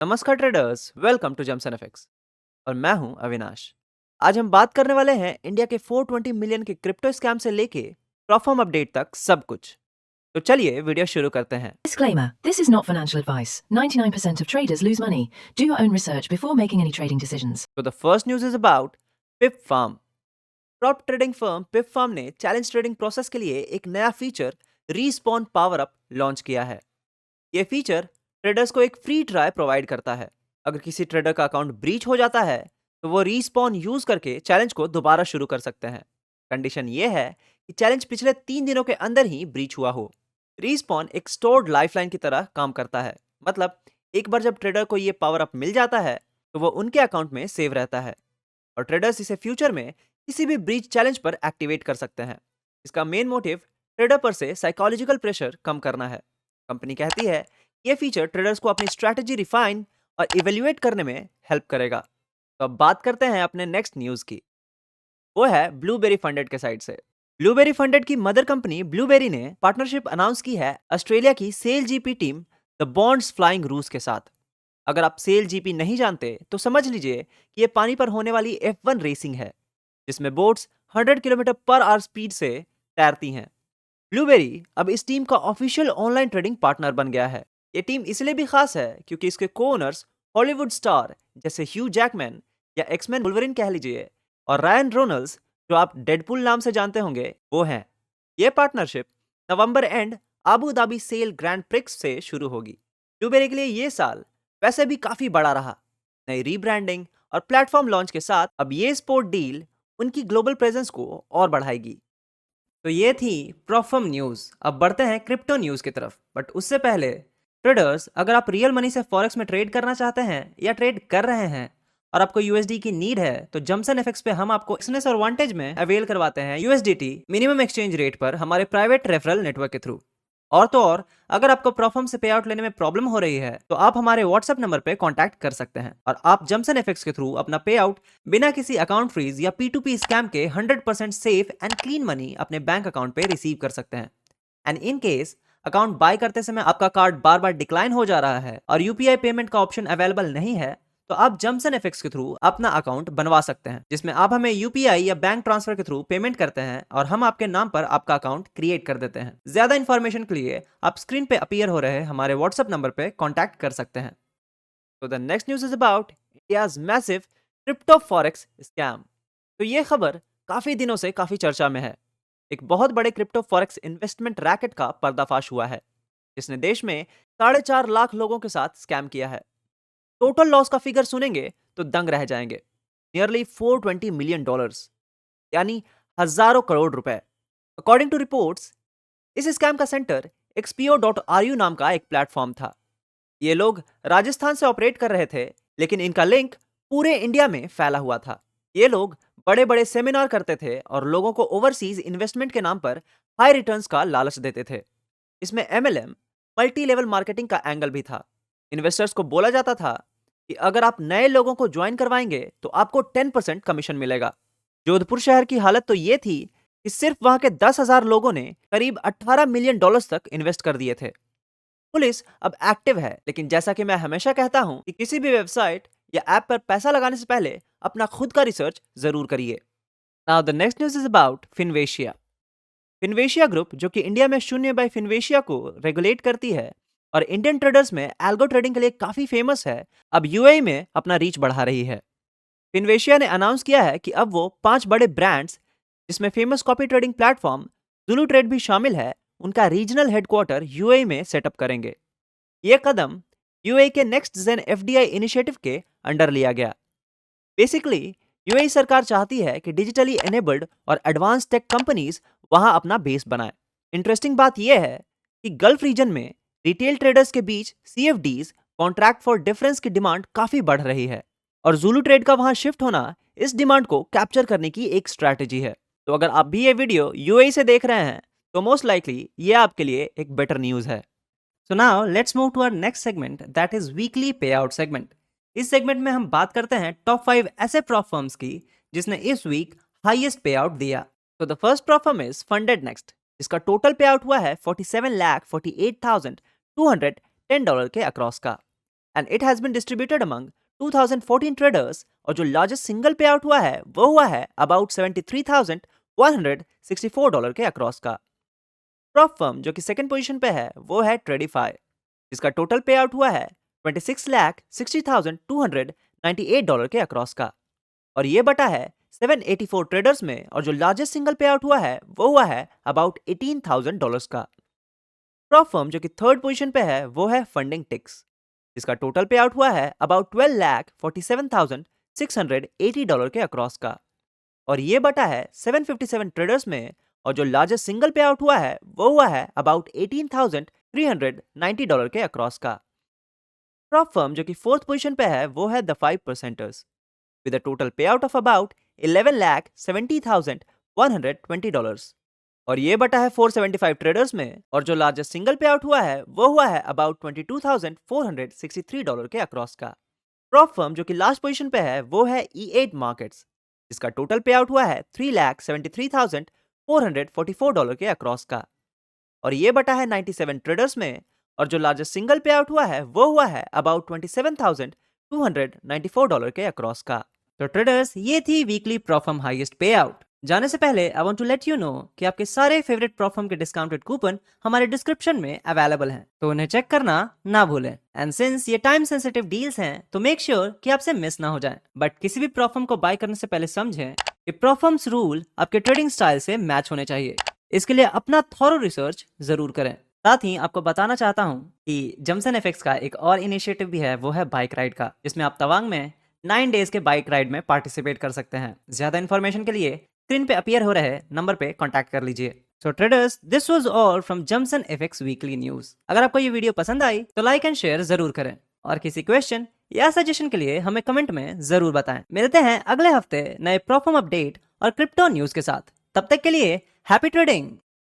नमस्कार traders, welcome to जम्स and FX और मैं हूं अविनाश। आज हम बात करने वाले हैं इंडिया के 420 मिलियन के क्रिप्टो स्कैम से लेके प्रोफॉर्म अपडेट तक सब कुछ। तो चलिए वीडियो शुरू करते हैं। Disclaimer: this is not financial advice. 99% of traders lose money. Do your own research before making any trading decisions. तो the first news is about Pip Farm. Prop trading firm Pip Farm ने challenge trading process के लिए एक नया feature respawn power up launch किया है। ये feature traders को एक फ्री ट्राई प्रोवाइड करता है। अगर किसी ट्रेडर का अकाउंट ब्रीच हो जाता है तो वो रीस्पॉन यूज करके चैलेंज को दोबारा शुरू कर सकते हैं। कंडीशन ये है कि चैलेंज पिछले 3 दिनों के अंदर ही ब्रीच हुआ हो। रीस्पॉन एक स्टोर्ड लाइफलाइन की तरह काम करता है। मतलब एक बार जब ट्रेडर को ये पावर अप मिल जाता है तो वो उनके अकाउंट में सेव रहता है और ट्रेडर्स इसे फ्यूचर में किसी भी ब्रीच चैलेंज पर एक्टिवेट कर सकते हैं। इसका मेन मोटिव ट्रेडर पर से साइकोलॉजिकल प्रेशर कम करना है। कंपनी कहती है ये फीचर ट्रेडर्स को अपनी स्ट्रैटेजी रिफाइन और इवेल्युएट करने में हेल्प करेगा। तो अब बात करते हैं अपने नेक्स्ट न्यूज की। वो है ब्लूबेरी फंडेड के साइड से। ब्लूबेरी फंडेड की मदर कंपनी ब्लूबेरी ने पार्टनरशिप अनाउंस की है ऑस्ट्रेलिया की Sail GP team the Bonds Flying Roos के साथ। अगर आप सेल जीपी नहीं जानते तो समझ लीजिए कि ये पानी पर होने वाली F1 रेसिंग है जिसमें boats 100 kilometre per hour speed से तैरती हैं। ब्लूबेरी अब इस टीम का ऑफिशियल ऑनलाइन ट्रेडिंग पार्टनर बन गया है। ये टीम इसलिए भी खास है क्योंकि इसके को ओनर्स हॉलीवुड स्टार जैसे ह्यू जैकमैन या एक्समैन वुल्वरिन कह लीजिए और रायन रोनल्ड्स, जो आप डेडपुल नाम से जानते होंगे, वो हैं। ये partnership November and Abu Dhabi Sail Grand Prix से शुरू होगी। ब्लूबेरी के लिए ये साल वैसे भी काफी बड़ा रहा। नई रीब्रांडिंग और प्लेटफॉर्म लॉन्च के साथ अब ये स्पोर्ट डील उनकी ग्लोबल प्रेजेंस को और बढ़ाएगी। तो ये थी प्रॉफम न्यूज़। अब बढ़ते हैं क्रिप्टो न्यूज़ की तरफ, बट उससे पहले ट्रेडर्स, अगर आप रियल मनी से फॉरेक्स में ट्रेड करना चाहते हैं या ट्रेड कर रहे हैं और आपको यूएसडी की नीड है तो जमसन एफएक्स पे हम आपको एक्सनेस और वांटेज में अवेल करवाते हैं यूएसडीटी मिनिमम एक्सचेंज रेट पर हमारे प्राइवेट रेफरल नेटवर्क के थ्रू। और तो और, अगर आपको प्रॉफम से पे आउट लेने में प्रॉब्लम हो रही है तो आप हमारे व्हाट्सएप नंबर पे कांटेक्ट कर सकते हैं और आप जमसन एफएक्स के थ्रू अपना पे आउट बिना किसी अकाउंट फ्रीज या P2P स्कैम के 100% सेफ एंड क्लीन मनी अपने बैंक अकाउंट पे रिसीव कर सकते हैं। And in case account by करते समय आपका कार्ड बार बार डिक्लाइन हो जा रहा है और यूपीआई पेमेंट का ऑप्शन अवेलेबल नहीं है तो आप जमसन एफएक्स के थ्रू अपना अकाउंट बनवा सकते हैं जिसमें आप हमें यूपीआई या बैंक ट्रांसफर के थ्रू पेमेंट करते हैं और हम आपके नाम पर आपका अकाउंट क्रिएट कर देते हैं। ज्यादा इंफॉर्मेशन के लिए आप स्क्रीन पे अपीयर हो रहे हमारे व्हाट्सएप नंबर पे कांटेक्ट कर सकते हैं। तो the next news is about India's massive crypto forex scam. तो ये खबर काफी दिनों से काफी चर्चा में है। एक बहुत बड़े क्रिप्टो फॉरेक्स इन्वेस्टमेंट रैकेट का पर्दाफाश हुआ है जिसने देश में 4.5 लाख लोगों के साथ स्कैम किया है। टोटल लॉस का फिगर सुनेंगे तो दंग रह जाएंगे। नियरली $420 मिलियन, यानी हजारों करोड़ रुपए। अकॉर्डिंग टू रिपोर्ट्स, इस स्कैम का सेंटर xpo.ru नाम का एक प्लेटफॉर्म था। ये लोग राजस्थान से ऑपरेट कर रहे थे लेकिन इनका लिंक पूरे इंडिया में फैला हुआ था। ये लोग बड़े बड़े सेमिनार करते थे और लोगों को ओवरसीज इन्वेस्टमेंट के नाम पर हाई रिटर्न्स का लालच देते थे। इसमें MLM मल्टी लेवल मार्केटिंग का एंगल भी था। इन्वेस्टर्स को बोला जाता था कि अगर आप नए लोगों को ज्वाइन करवाएंगे तो आपको 10% कमीशन मिलेगा। जोधपुर शहर की हालत तो ये थी कि सिर्फ वहां के 10,000 लोगों ने करीब $18 मिलियन तक इन्वेस्ट कर दिए थे। पुलिस अब एक्टिव है, लेकिन जैसा कि मैं हमेशा कहता हूं कि किसी भी वेबसाइट या ऐप पर पैसा लगाने से पहले अपना खुद का रिसर्च जरूर करिए। Now the next news is about Finvasia. Finvasia group, जो कि इंडिया में शून्य बाय फिनवेशिया को रेगुलेट करती है और इंडियन ट्रेडर्स में एल्गो ट्रेडिंग के लिए काफी फेमस है, अब यूएई में अपना रीच बढ़ा रही है। फिनवेशिया ने अनाउंस किया है कि अब वो 5 बड़े ब्रांड्स, जिसमें famous copy trading platform Zulu trade भी शामिल है, उनका रीजनल हेडक्वार्टर यूएई में सेटअप करेंगे। यह कदम यूएई के नेक्स्ट जेन एफडीआई इनिशिएटिव के अंडर लिया गया। बेसिकली यूएई सरकार चाहती है कि डिजिटली एनेबल्ड और एडवांस टेक कंपनीज वहां अपना बेस बनाएं। इंटरेस्टिंग बात यह है कि गल्फ रीजन में रिटेल ट्रेडर्स के बीच CFDs, कॉन्ट्रैक्ट फॉर डिफरेंस की डिमांड काफी बढ़ रही है और जुलू ट्रेड का वहां शिफ्ट होना इस डिमांड को कैप्चर करने की एक स्ट्रैटेजी है। तो अगर आप भी ये वीडियो यूएई से देख रहे हैं तो मोस्ट लाइकली ये आपके लिए एक बेटर न्यूज है। So now let's move to our next segment, that is weekly pay out segment. इस सेगमेंट में हम बात करते हैं टॉप 5 ऐसे प्रॉप फर्म्स की जिसने इस वीक हाईएस्ट पे आउट दिया। तो the first prop firm is Funded Next, जिसका टोटल पे आउट हुआ है $47,48,210 के अक्रॉस का। And it has been distributed among 2014 traders और जो लार्जेस्ट सिंगल पे आउट हुआ है वो हुआ है अबाउट $73,164 के अक्रॉस का। प्रॉप फर्म जो कि सेकंड पोजीशन पे है वो है ट्रेडिफाई, जिसका टोटल पे आउट हुआ है $26,60,298 के अक्रॉस का, और ये बटा है 784 ट्रेडर्स में, और जो लार्जेस्ट सिंगल पे आउट हुआ है वो हुआ है अबाउट $18,000 का। प्रॉप फर्म जो कि थर्ड पोजीशन पे है वो है फंडिंग टिक्स, जिसका टोटल पे आउट हुआ है अबाउट $12,47,680 के अक्रॉस का, और ये बटा है 757 ट्रेडर्स में, और जो लार्जेस्ट सिंगल पे आउट हुआ है वो हुआ है अबाउट $18,390 के अक्रॉस का। प्रॉप फर्म जो कि फोर्थ पोजीशन पे है वो है the 5%ers with a total pay out of about $11,70,120, और ये बटा है 475 ट्रेडर्स में, और जो लार्जेस्ट सिंगल पे आउट हुआ है वो हुआ है अबाउट $22,463 के अक्रॉस का। प्रॉप फर्म जो कि लास्ट पोजीशन पे है वो है E8 मार्केट्स, जिसका टोटल पे आउट हुआ है $3,73,444 के अक्रॉस का, और ये बटा है 97 ट्रेडर्स में, और जो लार्जेस्ट सिंगल पे आउट हुआ है वो हुआ है अबाउट $27,294 के अक्रॉस का। तो ट्रेडर्स, ये थी weekly prop firm highest pay out. जाने से पहले I want to let you know कि आपके सारे फेवरेट प्रॉफर्म के डिस्काउंटेड कूपन हमारे डिस्क्रिप्शन में अवेलेबल हैं, तो उन्हें चेक करना ना भूलें। एंड सिंस ये टाइम सेंसिटिव डील्स हैं तो मेक श्योर कि आपसे मिस ना हो जाए। बट किसी भी प्रॉफर्म को बाय करने से पहले समझें कि प्रॉफर्म्स रूल आपके ट्रेडिंग स्टाइल से मैच होने चाहिए। इसके लिए अपना थॉरो रिसर्च जरूर करें। साथ ही आपको बताना चाहता हूँ कि जमसन एफएक्स का एक और इनिशिएटिव भी है, वो है बाइक राइड का, जिसमें आप तवांग में 9 डेज के बाइक राइड में पार्टिसिपेट कर सकते हैं। ज्यादा इन्फॉर्मेशन के लिए स्क्रीन पे अपीयर हो रहे नंबर पे कांटेक्ट कर लीजिए। So traders, this was all from Jamson FX weekly news. अगर आपको ये वीडियो पसंद आई तो लाइक एंड शेयर जरूर करें, और किसी क्वेश्चन या सजेशन के लिए हमें कमेंट में जरूर बताएं। मिलते हैं अगले हफ्ते नए प्रॉफर्म अपडेट और क्रिप्टो न्यूज के साथ। तब तक के लिए हैप्पी ट्रेडिंग।